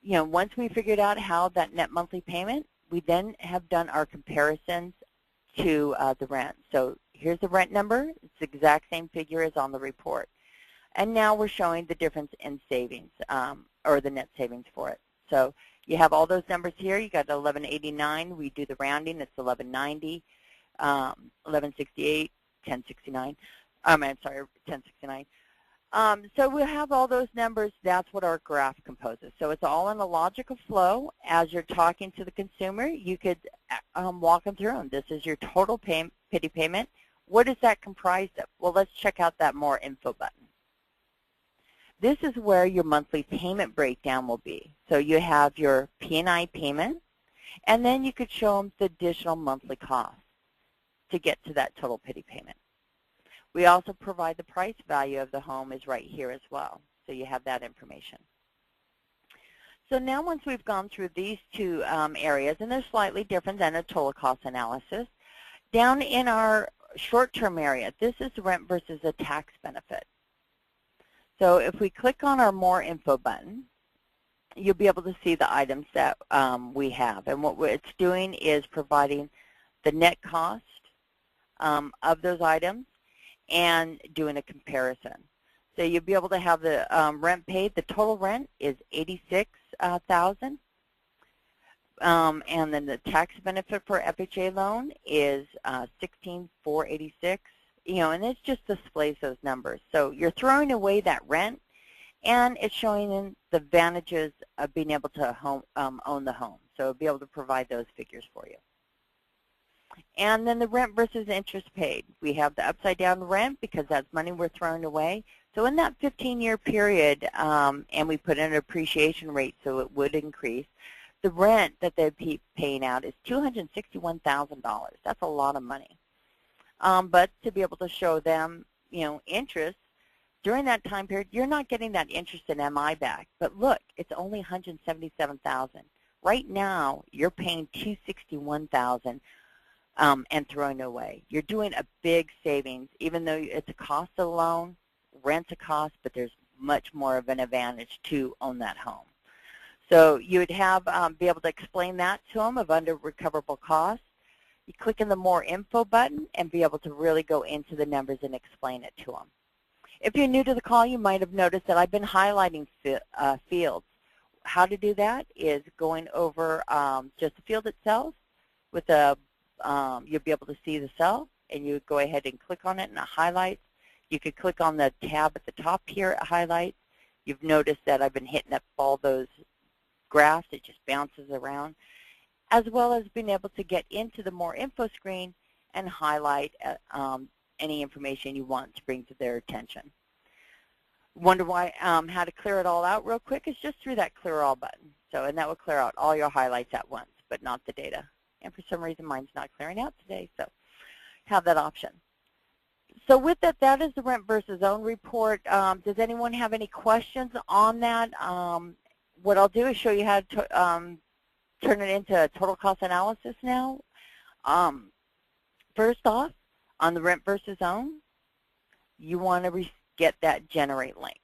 once we figured out how that net monthly payment, we then have done our comparisons to the rent. So here's the rent number. It's the exact same figure as on the report. And now we're showing the difference in savings, or the net savings for it. So you have all those numbers here. You got 1189. We do the rounding. It's 1190, 1168, 1069. I'm sorry, 1069. So we'll have all those numbers. That's what our graph composes. So it's all in a logical flow. As you're talking to the consumer, you could walk them through them. This is your total pity payment. What is that comprised of? Well, let's check out that More Info button. This is where your monthly payment breakdown will be. So you have your P&I payment, and then you could show them the additional monthly cost to get to that total pity payment. We also provide the price value of the home is right here as well. So you have that information. So now once we've gone through these two areas, and they're slightly different than a total cost analysis, down in our short-term area, this is rent versus a tax benefit. So if we click on our More Info button, you'll be able to see the items that we have. And what it's doing is providing the net cost of those items and doing a comparison. So you'll be able to have the rent paid. The total rent is $86,000, and then the tax benefit for FHA loan is $16,486. And it just displays those numbers. So you're throwing away that rent, and it's showing in the advantages of being able to own the home. So it'll be able to provide those figures for you. And then the rent versus interest paid. We have the upside down rent because that's money we're throwing away. So in that 15-year period, and we put in an appreciation rate so it would increase, the rent that they'd be paying out is $261,000. That's a lot of money. But to be able to show them, interest, during that time period, you're not getting that interest in MI back. But look, it's only $177,000. Right now, you're paying $261,000 and throwing away. You're doing a big savings, even though it's a cost of the loan, rent's a cost, but there's much more of an advantage to own that home. So you would have be able to explain that to them of under recoverable costs. You click in the More Info button and be able to really go into the numbers and explain it to them. If you're new to the call, you might have noticed that I've been highlighting fields. How to do that is going over just the field itself with a, you'll be able to see the cell, and you would go ahead and click on it and it highlights. You could click on the tab at the top here, it highlights. You've noticed that I've been hitting up all those graphs. It just bounces around, as well as being able to get into the More Info screen and highlight any information you want to bring to their attention. Wonder why, how to clear it all out real quick is just through that Clear All button. And that will clear out all your highlights at once, but not the data. And for some reason, mine's not clearing out today, so have that option. So with that, that is the rent versus own report. Does anyone have any questions on that? What I'll do is show you how to turn it into a total cost analysis now. First off, on the rent versus own, you want to get that generate link.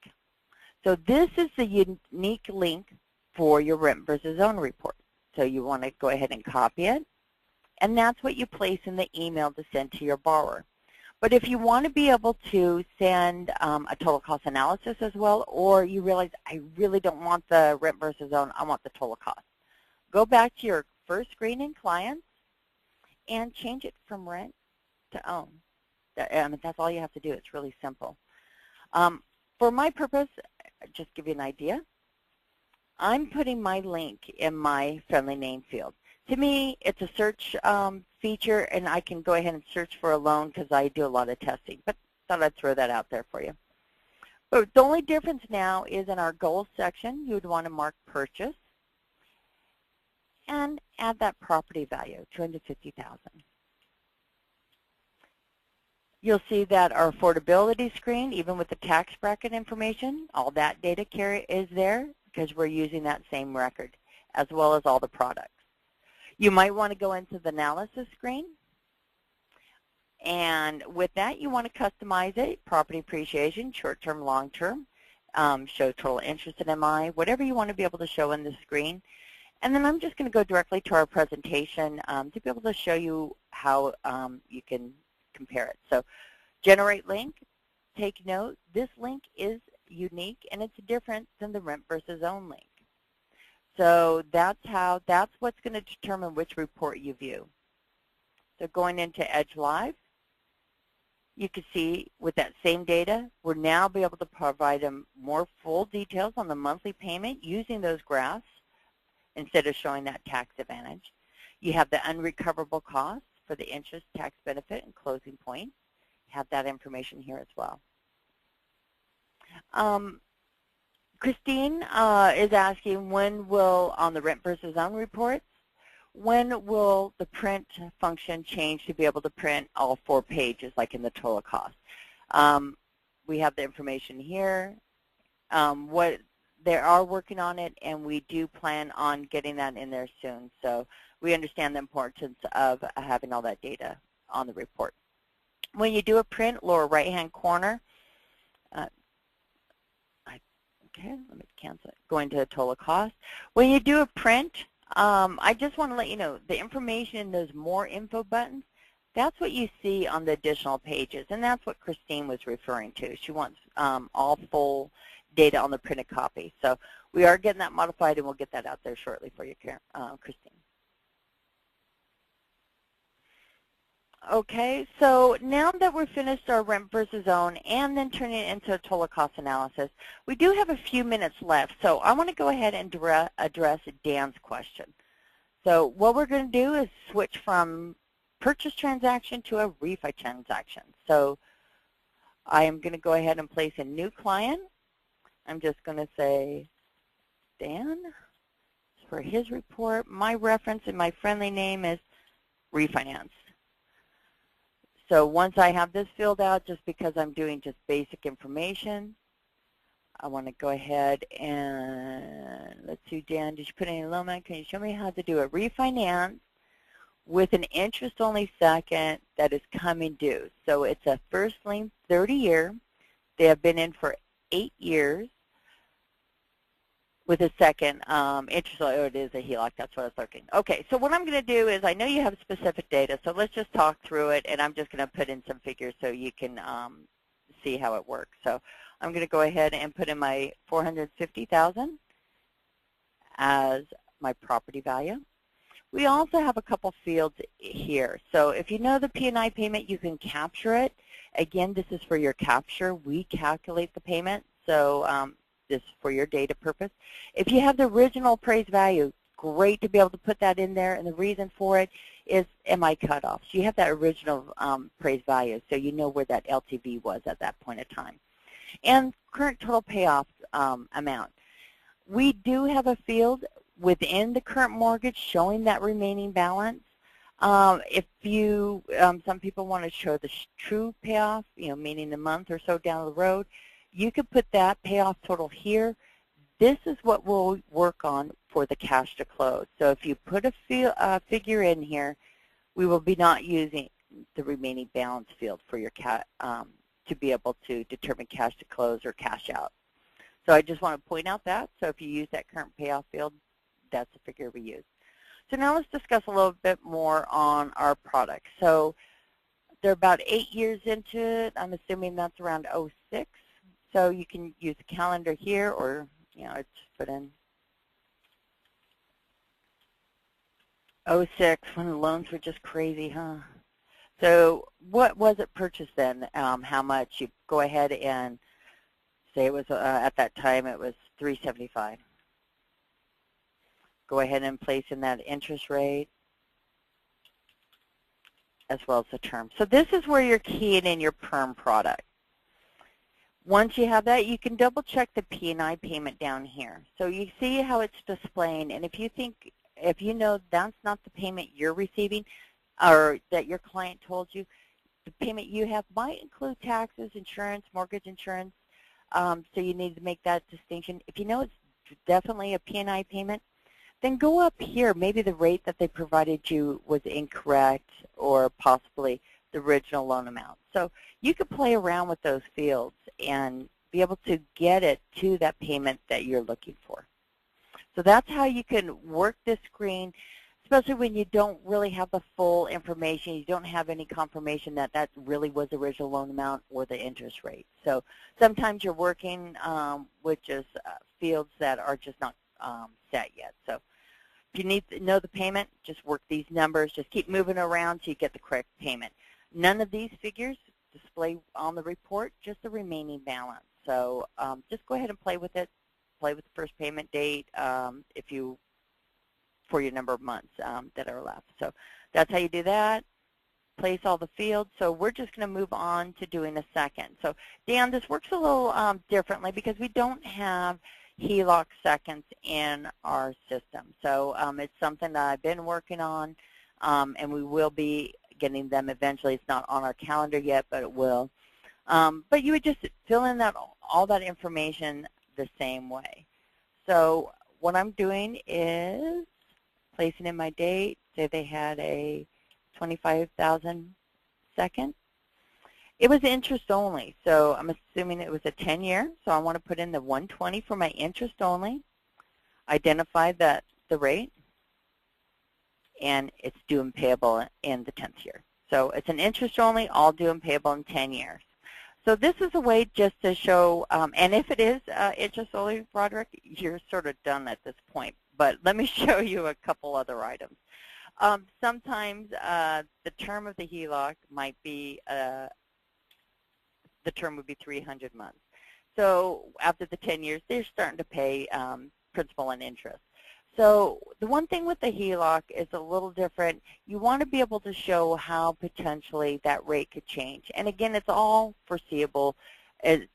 So this is the unique link for your rent versus own report. So you want to go ahead and copy it, and that's what you place in the email to send to your borrower. But if you want to be able to send a total cost analysis as well, or you realize I really don't want the rent versus own, I want the total cost, go back to your first screen in Clients and change it from rent to own. That's all you have to do. It's really simple. For my purpose, just give you an idea, I'm putting my link in my friendly name field. To me, it's a search feature, and I can go ahead and search for a loan because I do a lot of testing, but thought I'd throw that out there for you. But the only difference now is in our goals section, you would want to mark purchase and add that property value, $250,000. You'll see that our affordability screen, even with the tax bracket information, all that data is there because we're using that same record, as well as all the products. You might want to go into the analysis screen, and with that you want to customize it, property appreciation, short-term, long-term, show total interest in MI, whatever you want to be able to show in the screen. And then I'm just going to go directly to our presentation to be able to show you how you can compare it. So generate link, take note, this link is unique and it's different than the rent versus own link. So that's what's going to determine which report you view. So going into Edge Live, you can see with that same data, we'll now be able to provide them more full details on the monthly payment using those graphs instead of showing that tax advantage. You have the unrecoverable costs for the interest, tax benefit, and closing point. You have that information here as well. Christine is asking when will, on the rent versus own reports, when will the print function change to be able to print all 4 pages like in the total cost? We have the information here. They are working on it, and we do plan on getting that in there soon. So we understand the importance of having all that data on the report. When you do a print, lower right-hand corner, okay, let me cancel it. Going to total cost. When you do a print, I just want to let you know the information in those more info buttons, that's what you see on the additional pages, and that's what Christine was referring to. She wants all full data on the printed copy. So we are getting that modified, and we'll get that out there shortly for you, Christine. Okay, so now that we're finished our rent versus own and then turning it into a total cost analysis, we do have a few minutes left. So I want to go ahead and address Dan's question. So what we're going to do is switch from purchase transaction to a refi transaction. So I am going to go ahead and place a new client. I'm just going to say Dan for his report. My reference and my friendly name is refinance. So once I have this filled out, just because I'm doing just basic information, I want to go ahead and, let's see, Dan, did you put any loan amount? Can you show me how to do a refinance with an interest-only second that is coming due? So it's a first lien 30-year. They have been in for 8 years with a second interest. Oh, it is a HELOC. That's what I was looking. Okay, so what I'm going to do is, I know you have specific data, so let's just talk through it, and I'm just going to put in some figures so you can see how it works. So I'm going to go ahead and put in my $450,000 as my property value. We also have a couple fields here. So if you know the P&I payment, you can capture it. Again, this is for your capture. We calculate the payment. So this for your data purpose. If you have the original appraised value, great to be able to put that in there, and the reason for it is MI cutoffs. You have that original appraised value, so you know where that LTV was at that point in time. And current total payoff amount. We do have a field within the current mortgage showing that remaining balance. If you, some people want to show the true payoff, meaning the month or so down the road, you could put that payoff total here. This is what we'll work on for the cash to close. So if you put a figure in here, we will be not using the remaining balance field for your to be able to determine cash to close or cash out. So I just want to point out that. So if you use that current payoff field, that's the figure we use. So now let's discuss a little bit more on our product. So they're about 8 years into it. I'm assuming that's around 06. So you can use a calendar here, or it's put in 06 when the loans were just crazy, huh? So what was it purchased then? How much? You go ahead and say it was at that time it was $375. Go ahead and place in that interest rate as well as the term. So this is where you're keying in your perm product. Once you have that, you can double check the P&I payment down here. So you see how it's displaying, and if you know that's not the payment you're receiving or that your client told you, the payment you have might include taxes, insurance, mortgage insurance, so you need to make that distinction. If you know it's definitely a P&I payment, then go up here. Maybe the rate that they provided you was incorrect or possibly the original loan amount. So you could play around with those fields and be able to get it to that payment that you're looking for. So that's how you can work this screen, especially when you don't really have the full information. You don't have any confirmation that that really was the original loan amount or the interest rate. So sometimes you're working with just fields that are just not set yet. So if you need to know the payment, just work these numbers. Just keep moving around till you get the correct payment. None of these figures display on the report, just the remaining balance. So just go ahead and play with it. Play with the first payment date for your number of months that are left. So that's how you do that. Place all the fields. So we're just going to move on to doing a second. So Dan, this works a little differently because we don't have HELOC seconds in our system. So it's something that I've been working on, and we will be getting them eventually. It's not on our calendar yet, but it will. But you would just fill in all that information the same way. So what I'm doing is placing in my date. Say they had a 25,000 second. It was interest only, so I'm assuming it was a 10-year. So I want to put in the 120 for my interest only. Identify the rate, and it's due and payable in the 10th year. So it's an interest only, all due and payable in 10 years. So this is a way just to show, and if it is interest only, Roderick, you're sort of done at this point. But let me show you a couple other items. Sometimes the term of the HELOC might be, the term would be 300 months. So after the 10 years, they're starting to pay principal and interest. So the one thing with the HELOC is a little different. You want to be able to show how potentially that rate could change. And again, it's all foreseeable. It's,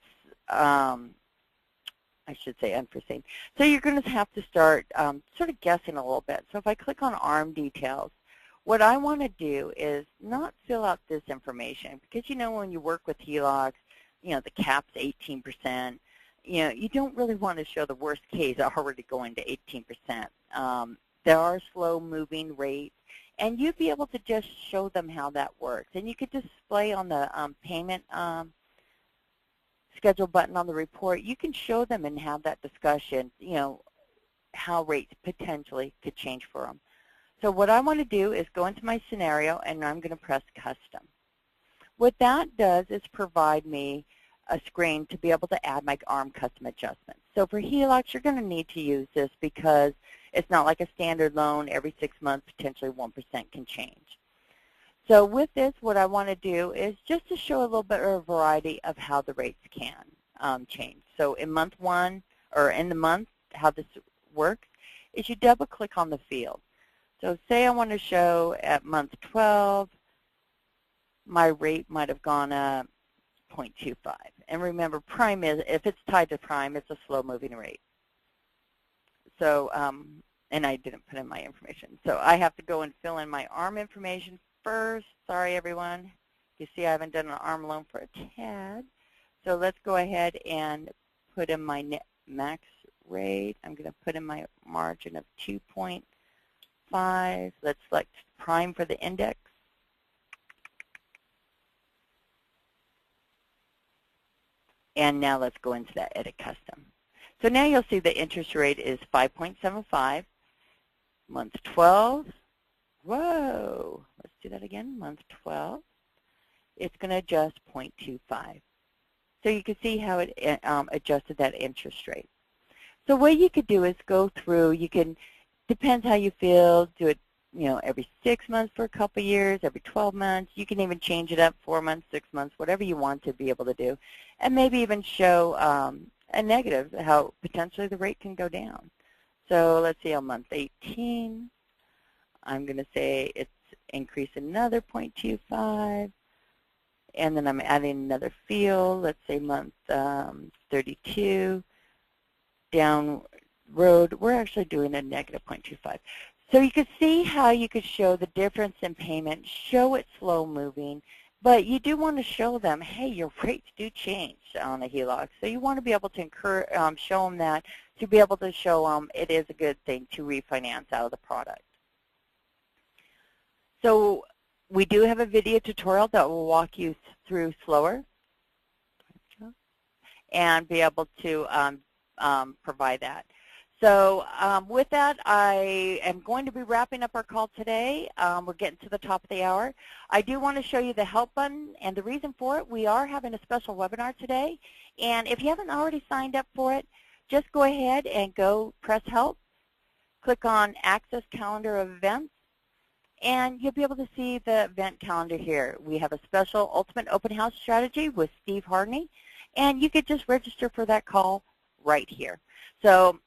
I should say unforeseen. So you're going to have to start sort of guessing a little bit. So if I click on ARM details, what I want to do is not fill out this information because, you know, when you work with HELOCs, you know, the cap's 18%. You know, you don't really want to show the worst case already going to 18%. There are slow-moving rates, and you'd be able to just show them how that works. And you could display on the payment schedule button on the report. You can show them and have that discussion, you know, how rates potentially could change for them. So what I want to do is go into my scenario, and I'm going to press Custom. What that does is provide me a screen to be able to add my ARM custom adjustments. So for HELOCs, you're going to need to use this because it's not like a standard loan. Every 6 months, potentially 1% can change. So with this, what I want to do is just to show a little bit of a variety of how the rates can change. So in month 1, or in the month, how this works is you double-click on the field. So say I want to show at month 12, my rate might have gone up 0.25. And remember, prime is, if it's tied to prime, it's a slow-moving rate. So, and I didn't put in my information. So I have to go and fill in my ARM information first. Sorry, everyone. You see I haven't done an ARM loan for a tad. So let's go ahead and put in my net max rate. I'm going to put in my margin of 2.5. Let's select prime for the index. And now let's go into that Edit Custom. So now you'll see the interest rate is 5.75. Month 12, whoa, let's do that again. Month 12, it's going to adjust 0.25. So you can see how it adjusted that interest rate. So what you could do is go through, you can, depends how you feel, do it, you know, every 6 months for a couple years, every 12 months. You can even change it up 4 months, 6 months, whatever you want to be able to do. And maybe even show a negative, how potentially the rate can go down. So let's see, on month 18, I'm going to say it's increased another 0.25. And then I'm adding another field, let's say month 32. Down road, we're actually doing a negative 0.25. So you can see how you could show the difference in payment, show it slow moving, But you do want to show them, hey, your rates do change on a HELOC. So you want to be able to show them that, to be able to show them it is a good thing to refinance out of the product. So we do have a video tutorial that will walk you through slower and be able to provide that. So with that, I am going to be wrapping up our call today. We're getting to the top of the hour. I do want to show you the help button, and the reason for it, we are having a special webinar today. And if you haven't already signed up for it, just go ahead and go press help, click on access calendar of events, and you'll be able to see the event calendar here. We have a special Ultimate Open House strategy with Steve Hardney, and you could just register for that call right here. So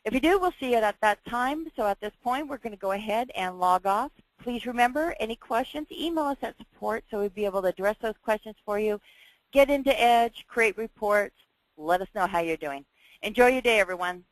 if you do, we'll see it at that time. So at this point, we're going to go ahead and log off. Please remember, any questions, email us at support so we'll be able to address those questions for you. Get into Edge, create reports, let us know how you're doing. Enjoy your day, everyone.